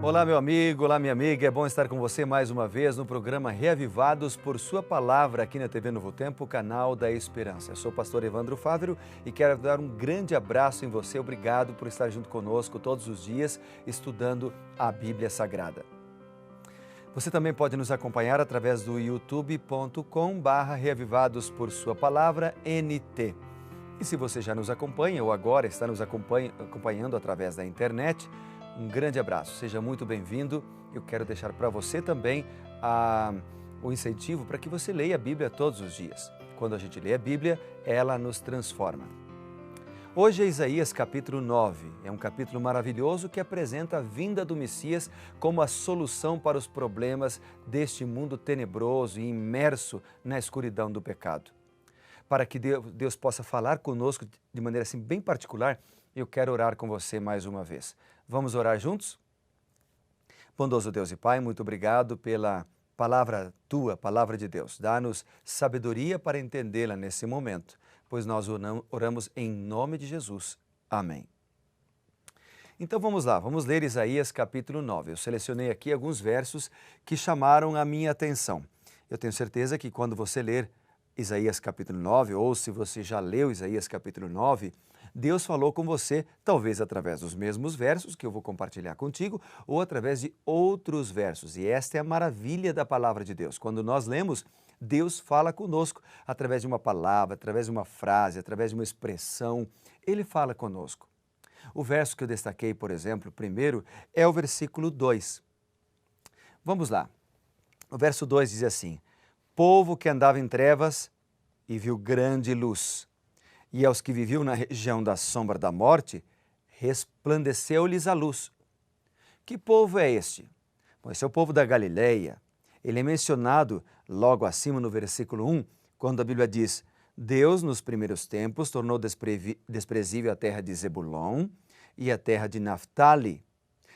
Olá, meu amigo, olá, minha amiga. É bom estar com você mais uma vez no programa Reavivados por Sua Palavra, aqui na TV Novo Tempo, canal da Esperança. Eu sou o pastor Evandro Fávero e quero dar um grande abraço em você. Obrigado por estar junto conosco todos os dias, estudando a Bíblia Sagrada. Você também pode nos acompanhar através do youtube.com/Reavivados por Sua Palavra, NT. E se você já nos acompanha ou agora está nos acompanhando através da internet, um grande abraço, seja muito bem-vindo. Eu quero deixar para você também o incentivo para que você leia a Bíblia todos os dias. Quando a gente lê a Bíblia, ela nos transforma. Hoje é Isaías capítulo 9, é um capítulo maravilhoso que apresenta a vinda do Messias como a solução para os problemas deste mundo tenebroso e imerso na escuridão do pecado. Para que Deus possa falar conosco de maneira assim bem particular, eu quero orar com você mais uma vez. Vamos orar juntos? Bondoso Deus e Pai, muito obrigado pela palavra Tua, palavra de Deus. Dá-nos sabedoria para entendê-la nesse momento, pois nós oramos em nome de Jesus. Amém. Então vamos lá, vamos ler Isaías capítulo 9. Eu selecionei aqui alguns versos que chamaram a minha atenção. Eu tenho certeza que quando você ler Isaías capítulo 9, ou se você já leu Isaías capítulo 9, Deus falou com você, talvez através dos mesmos versos que eu vou compartilhar contigo, ou através de outros versos. E esta é a maravilha da palavra de Deus. Quando nós lemos, Deus fala conosco através de uma palavra, através de uma frase, através de uma expressão. Ele fala conosco. O verso que eu destaquei, por exemplo, primeiro, é o versículo 2. Vamos lá. O verso 2 diz assim: povo que andava em trevas e viu grande luz, e aos que viviam na região da sombra da morte, resplandeceu-lhes a luz. Que povo é este? Bom, esse é o povo da Galileia. Ele é mencionado logo acima no versículo 1, quando a Bíblia diz: Deus, nos primeiros tempos, tornou desprezível a terra de Zebulon e a terra de Naftali,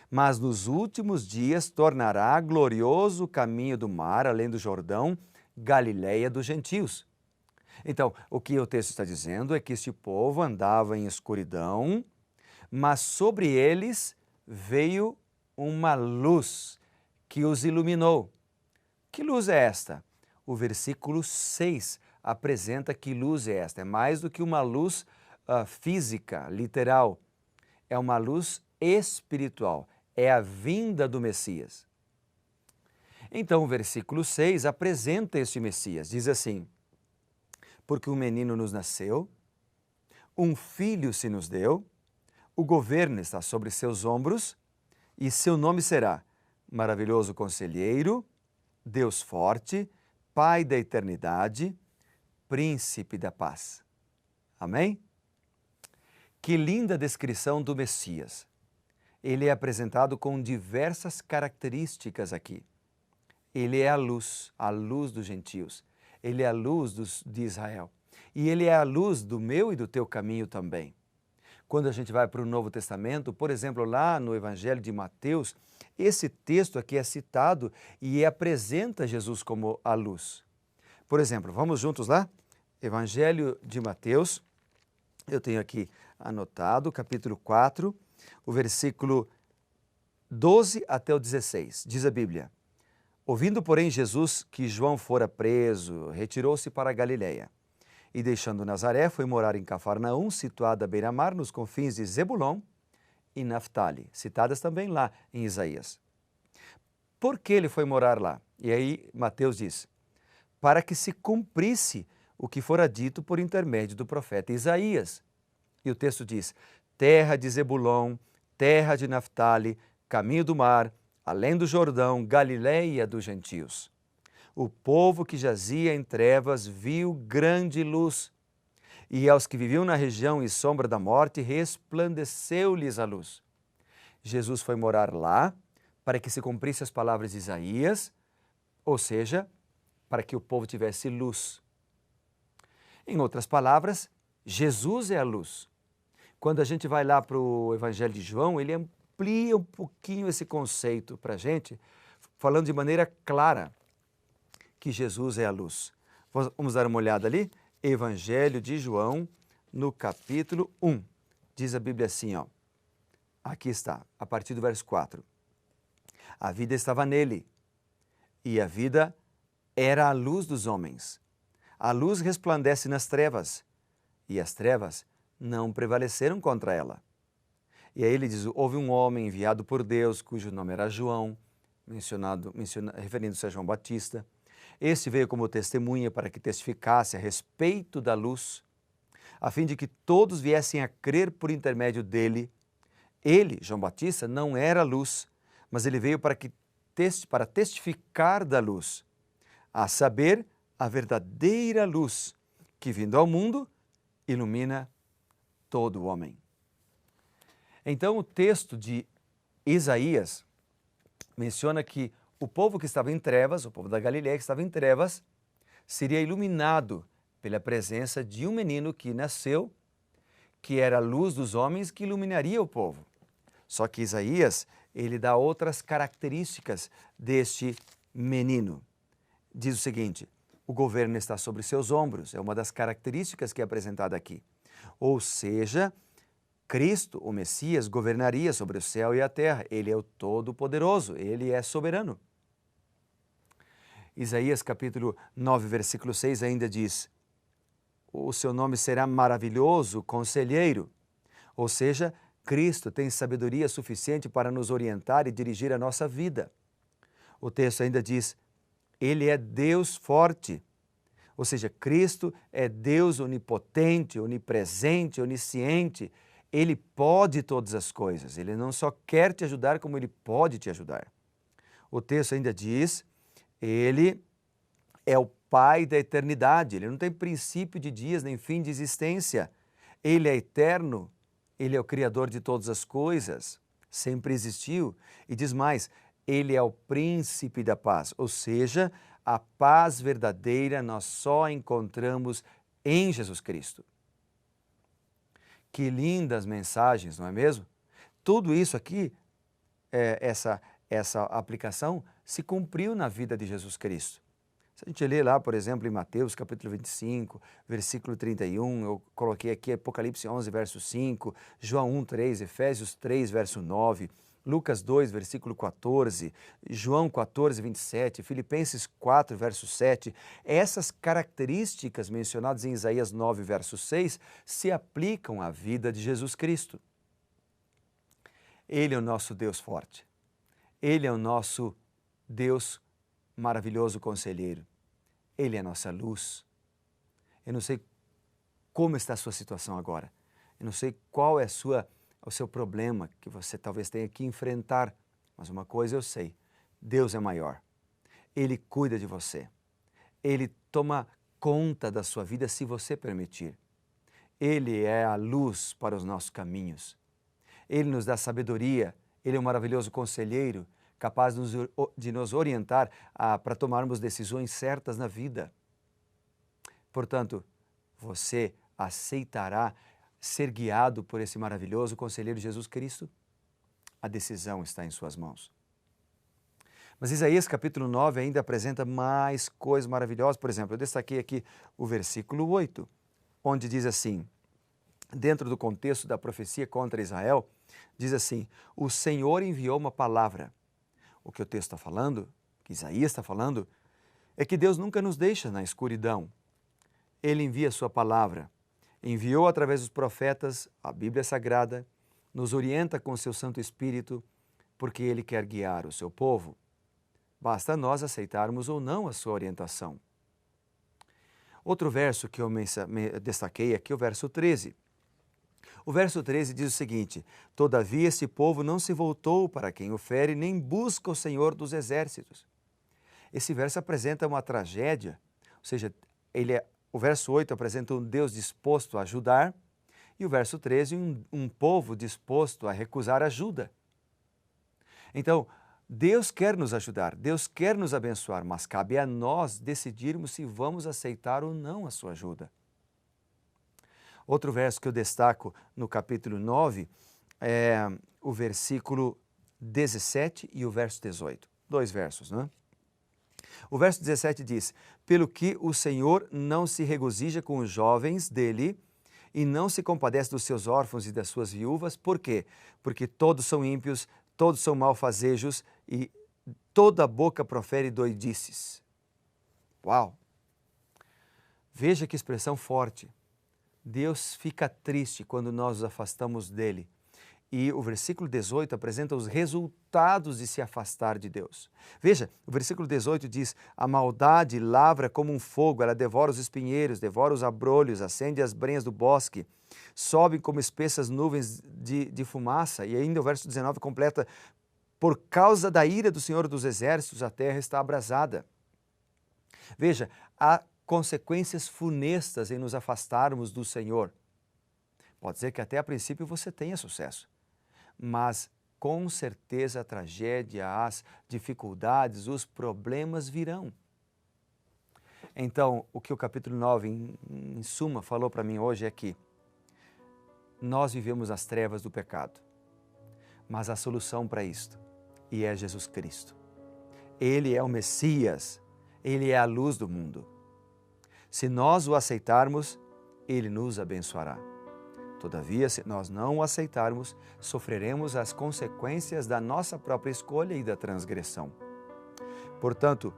mas nos últimos dias tornará glorioso o caminho do mar, além do Jordão, Galileia dos gentios. Então, o que o texto está dizendo é que este povo andava em escuridão, mas sobre eles veio uma luz que os iluminou. Que luz é esta? O versículo 6 apresenta que luz é esta. É mais do que uma luz física, literal. É uma luz espiritual. É a vinda do Messias. Então, o versículo 6 apresenta este Messias. Diz assim: porque um menino nos nasceu, um filho se nos deu, o governo está sobre seus ombros, e seu nome será Maravilhoso Conselheiro, Deus Forte, Pai da Eternidade, Príncipe da Paz. Amém? Que linda descrição do Messias. Ele é apresentado com diversas características aqui. Ele é a luz dos gentios. Ele é a luz de Israel. E ele é a luz do meu e do teu caminho também. Quando a gente vai para o Novo Testamento, por exemplo, lá no Evangelho de Mateus, esse texto aqui é citado e apresenta Jesus como a luz. Por exemplo, vamos juntos lá? Evangelho de Mateus, eu tenho aqui anotado, capítulo 4, o versículo 12 até o 16, diz a Bíblia: ouvindo, porém, Jesus que João fora preso, retirou-se para a Galileia. E deixando Nazaré, foi morar em Cafarnaum, situada à beira-mar, nos confins de Zebulon e Naftali, citadas também lá em Isaías. Por que ele foi morar lá? E aí Mateus diz: para que se cumprisse o que fora dito por intermédio do profeta Isaías. E o texto diz: terra de Zebulon, terra de Naftali, caminho do mar, além do Jordão, Galileia dos gentios. O povo que jazia em trevas viu grande luz, e aos que viviam na região e sombra da morte, resplandeceu-lhes a luz. Jesus foi morar lá para que se cumprisse as palavras de Isaías, ou seja, para que o povo tivesse luz. Em outras palavras, Jesus é a luz. Quando a gente vai lá para o Evangelho de João, ele amplia um pouquinho esse conceito para a gente, falando de maneira clara que Jesus é a luz. Vamos dar uma olhada ali? Evangelho de João, no capítulo 1. Diz a Bíblia assim, ó. Aqui está, a partir do verso 4. A vida estava nele, e a vida era a luz dos homens. A luz resplandece nas trevas, e as trevas não prevaleceram contra ela. E aí ele diz, houve um homem enviado por Deus, cujo nome era João, referindo-se a João Batista. Este veio como testemunha para que testificasse a respeito da luz, a fim de que todos viessem a crer por intermédio dele. Ele, João Batista, não era luz, mas ele veio para testificar da luz, a saber, a verdadeira luz, que vindo ao mundo, ilumina todo o homem. Então o texto de Isaías menciona que o povo que estava em trevas, o povo da Galileia que estava em trevas, seria iluminado pela presença de um menino que nasceu, que era a luz dos homens, que iluminaria o povo. Só que Isaías, ele dá outras características deste menino. Diz o seguinte, o governo está sobre seus ombros, é uma das características que é apresentada aqui. Ou seja, Cristo, o Messias, governaria sobre o céu e a terra. Ele é o Todo-Poderoso, ele é soberano. Isaías capítulo 9, versículo 6 ainda diz, o seu nome será maravilhoso, conselheiro. Ou seja, Cristo tem sabedoria suficiente para nos orientar e dirigir a nossa vida. O texto ainda diz, ele é Deus forte. Ou seja, Cristo é Deus onipotente, onipresente, onisciente. Ele pode todas as coisas. Ele não só quer te ajudar, como ele pode te ajudar. O texto ainda diz, ele é o Pai da eternidade. Ele não tem princípio de dias nem fim de existência. Ele é eterno. Ele é o Criador de todas as coisas. Sempre existiu. E diz mais, ele é o príncipe da paz. Ou seja, a paz verdadeira nós só encontramos em Jesus Cristo. Que lindas mensagens, não é mesmo? Tudo isso aqui, essa aplicação, se cumpriu na vida de Jesus Cristo. Se a gente lê lá, por exemplo, em Mateus capítulo 25, versículo 31, eu coloquei aqui Apocalipse 11, verso 5, João 1, 3, Efésios 3, verso 9, Lucas 2, versículo 14, João 14, 27, Filipenses 4, verso 7, essas características mencionadas em Isaías 9, verso 6, se aplicam à vida de Jesus Cristo. Ele é o nosso Deus forte. Ele é o nosso Deus maravilhoso conselheiro. Ele é a nossa luz. Eu não sei como está a sua situação agora. Eu não sei qual é o seu problema que você talvez tenha que enfrentar. Mas uma coisa eu sei, Deus é maior. Ele cuida de você. Ele toma conta da sua vida se você permitir. Ele é a luz para os nossos caminhos. Ele nos dá sabedoria. Ele é um maravilhoso conselheiro, capaz de nos orientar para tomarmos decisões certas na vida. Portanto, você aceitará ser guiado por esse maravilhoso conselheiro Jesus Cristo? A decisão está em suas mãos. Mas Isaías capítulo 9 ainda apresenta mais coisas maravilhosas. Por exemplo, eu destaquei aqui o versículo 8, onde diz assim, dentro do contexto da profecia contra Israel, diz assim, o Senhor enviou uma palavra. O que o texto está falando, que Isaías está falando, é que Deus nunca nos deixa na escuridão. Ele envia a sua palavra, enviou através dos profetas a Bíblia Sagrada, nos orienta com o seu Santo Espírito, porque Ele quer guiar o seu povo. Basta nós aceitarmos ou não a sua orientação. Outro verso que eu destaquei aqui é o verso 13. O verso 13 diz o seguinte, todavia esse povo não se voltou para quem o fere, nem busca o Senhor dos exércitos. Esse verso apresenta uma tragédia, ou seja, o verso 8 apresenta um Deus disposto a ajudar, e o verso 13 um povo disposto a recusar ajuda. Então, Deus quer nos ajudar, Deus quer nos abençoar, mas cabe a nós decidirmos se vamos aceitar ou não a sua ajuda. Outro verso que eu destaco no capítulo 9 é o versículo 17 e o verso 18. Dois versos, não é? O verso 17 diz, pelo que o Senhor não se regozija com os jovens dele e não se compadece dos seus órfãos e das suas viúvas. Por quê? Porque todos são ímpios, todos são malfazejos e toda boca profere doidices. Uau! Veja que expressão forte. Deus fica triste quando nós nos afastamos dele. E o versículo 18 apresenta os resultados de se afastar de Deus. Veja, o versículo 18 diz: a maldade lavra como um fogo, ela devora os espinheiros, devora os abrolhos, acende as brenhas do bosque, sobe como espessas nuvens de fumaça. E ainda o verso 19 completa: por causa da ira do Senhor dos Exércitos, a terra está abrasada. Veja, há consequências funestas em nos afastarmos do Senhor. Pode ser que até a princípio você tenha sucesso, mas com certeza a tragédia, as dificuldades, os problemas virão. Então, o que o capítulo 9, em suma, falou para mim hoje é que nós vivemos as trevas do pecado, mas há solução para isto, e é Jesus Cristo. Ele é o Messias, Ele é a luz do mundo. Se nós o aceitarmos, Ele nos abençoará. Todavia, se nós não o aceitarmos, sofreremos as consequências da nossa própria escolha e da transgressão. Portanto,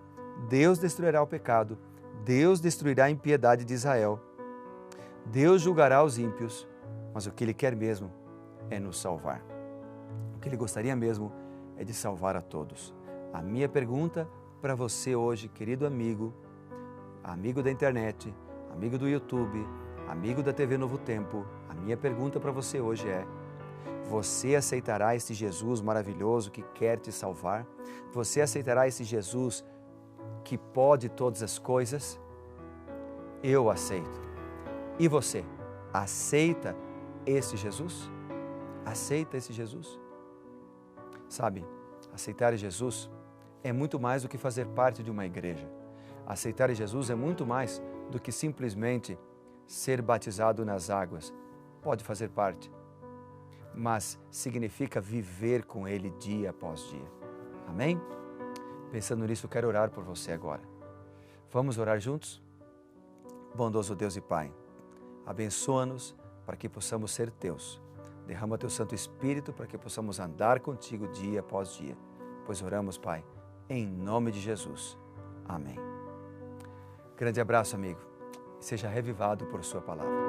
Deus destruirá o pecado, Deus destruirá a impiedade de Israel, Deus julgará os ímpios, mas o que Ele quer mesmo é nos salvar. O que Ele gostaria mesmo é de salvar a todos. A minha pergunta para você hoje, querido amigo, amigo da internet, amigo do YouTube, amigo da TV Novo Tempo, a minha pergunta para você hoje é: você aceitará esse Jesus maravilhoso que quer te salvar? Você aceitará esse Jesus que pode todas as coisas? Eu aceito. E você, aceita esse Jesus? Aceita esse Jesus? Sabe, aceitar Jesus é muito mais do que fazer parte de uma igreja. Aceitar Jesus é muito mais do que simplesmente ser batizado nas águas. Pode fazer parte, mas significa viver com Ele dia após dia. Amém? Pensando nisso, eu quero orar por você agora. Vamos orar juntos? Bondoso Deus e Pai, abençoa-nos para que possamos ser Teus. Derrama Teu Santo Espírito para que possamos andar contigo dia após dia. Pois oramos, Pai, em nome de Jesus. Amém. Grande abraço, amigo. Seja revivado por Sua palavra.